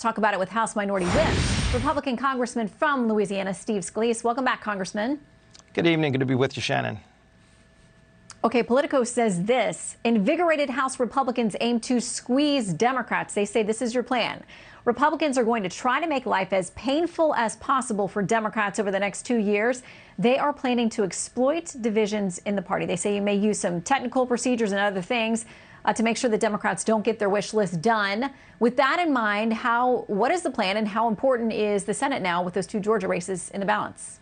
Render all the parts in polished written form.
talk about it with House Minority Whip, Republican Congressman from Louisiana, Steve Scalise. Welcome back, Congressman. Good evening. Good to be with you, Shannon. Okay, Politico says this. Invigorated House Republicans aim to squeeze Democrats. They say this is your plan. Republicans are going to try to make life as painful as possible for Democrats over the next 2 years. They are planning to exploit divisions in the party. They say you may use some technical procedures and other things to make sure that Democrats don't get their wish list done. With that in mind, what is the plan and how important is the Senate now with those two Georgia races in the balance?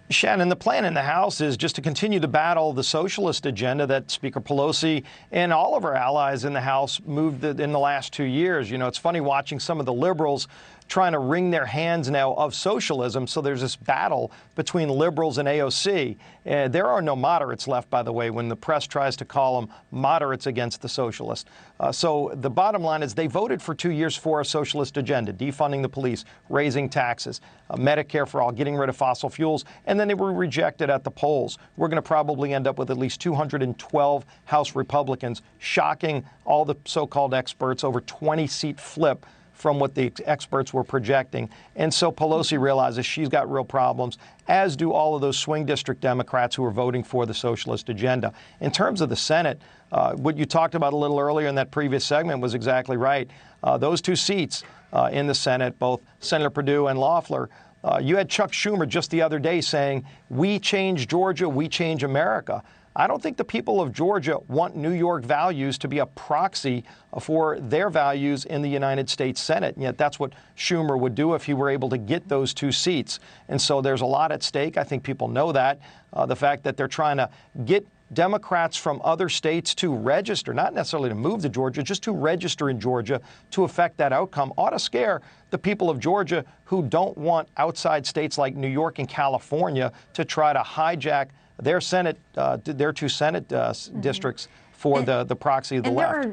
Shannon, the plan in the House is just to continue to battle the socialist agenda that Speaker Pelosi and all of our allies in the House moved in the last 2 years. You know, it's funny watching some of the liberals trying to wring their hands now of socialism. So there's this battle between liberals and AOC. There are no moderates left, by the way, when the press tries to call them moderates against the socialists. So the bottom line is they voted for 2 years for a socialist agenda, defunding the police, raising taxes, Medicare for all, getting rid of fossil fuels, and then they were rejected at the polls. We're going to probably end up with at least 212 House Republicans, shocking all the so-called experts, over 20-seat flip from what the experts were projecting. And so Pelosi realizes she's got real problems, as do all of those swing district Democrats who are voting for the socialist agenda. In terms of the Senate, what you talked about a little earlier in that previous segment was exactly right. Those two seats in the Senate, both Senator Perdue and Loeffler, you had Chuck Schumer just the other day saying, "We change Georgia, we change America." I don't think the people of Georgia want New York values to be a proxy for their values in the United States Senate. And yet that's what Schumer would do if he were able to get those two seats. And so there's a lot at stake. I think people know that. The fact that they're trying to get Democrats from other states to register, not necessarily to move to Georgia, just to register in Georgia to affect that outcome, ought to scare the people of Georgia who don't want outside states like New York and California to try to hijack their Senate, their two Senate districts for the proxy of the left.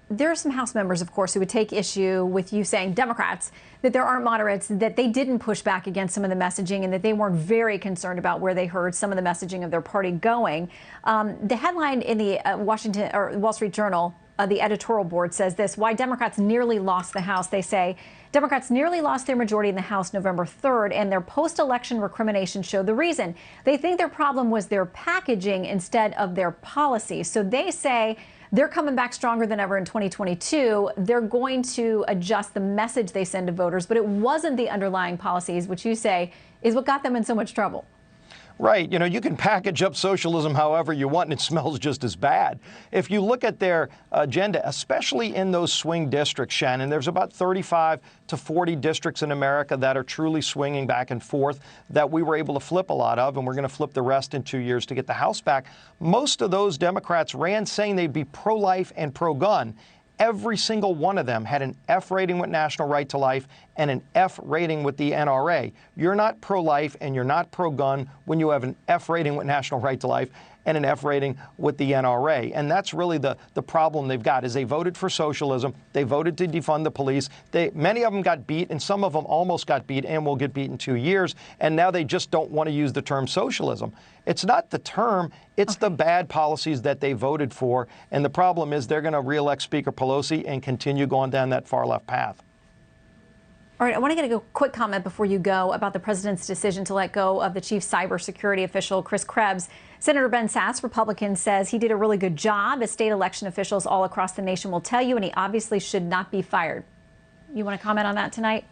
There are some House members, of course, who would take issue with you saying, Democrats, that there aren't moderates, that they didn't push back against some of the messaging and that they weren't very concerned about where they heard some of the messaging of their party going. The headline in the Wall Street Journal, the editorial board says this: why Democrats nearly lost the House. They say Democrats nearly lost their majority in the House November 3rd, and their post-election recriminations show the reason. They think their problem was their packaging instead of their policy. So they say they're coming back stronger than ever in 2022. They're going to adjust the message they send to voters, but it wasn't the underlying policies, which you say is what got them in so much trouble. Right. You know, you can package up socialism however you want, and it smells just as bad. If you look at their agenda, especially in those swing districts, Shannon, there's about 35 to 40 districts in America that are truly swinging back and forth that we were able to flip a lot of, and we're going to flip the rest in 2 years to get the House back. Most of those Democrats ran saying they'd be pro-life and pro-gun. Every single one of them had an F rating with National Right to Life and an F rating with the NRA. You're not pro-life and you're not pro-gun when you have an F rating with National Right to Life and an F rating with the NRA. And that's really the problem they've got, is they voted for socialism. They voted to defund the police. Many of them got beat, and some of them almost got beat and will get beat in 2 years. And now they just don't want to use the term socialism. It's not the term, it's the bad policies that they voted for. And the problem is they're going to reelect Speaker Pelosi and continue going down that far left path. All right, I want to get a quick comment before you go about the president's decision to let go of the chief cybersecurity official, Chris Krebs. Senator Ben Sasse, Republican, says he did a really good job, as state election officials all across the nation will tell you, and he obviously should not be fired. You want to comment on that tonight?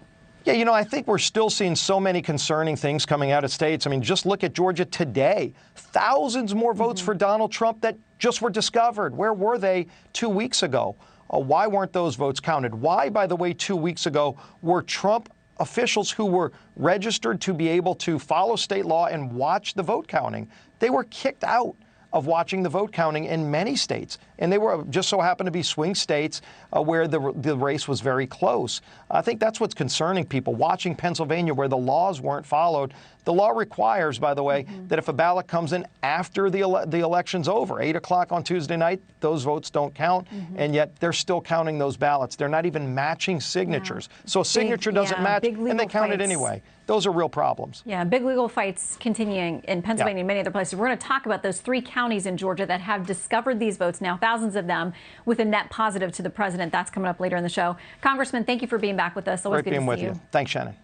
Yeah, you know, I think we're still seeing so many concerning things coming out of states. I mean, just look at Georgia today. Thousands more votes for Donald Trump that just were discovered. Where were they 2 weeks ago? Why weren't those votes counted? Why, by the way, 2 weeks ago, were Trump officials who were registered to be able to follow state law and watch the vote counting, they were kicked out of watching the vote counting in many states. And they were just so happened to be swing states where the race was very close. I think that's what's concerning people. Watching Pennsylvania, where the laws weren't followed. The law requires, by the way, that if a ballot comes in after the election's over, 8 o'clock on Tuesday night, those votes don't count. And yet they're still counting those ballots. They're not even matching signatures. So a signature doesn't match, and they count it anyway. Those are real problems. Yeah, big legal fights continuing in Pennsylvania and many other places. We're going to talk about those 3 counties in Georgia that have discovered these votes now. thousands of them, with a net positive to the president. That's coming up later in the show. Congressman, thank you for being back with us. Always Great good being to with see you. Thanks, Shannon.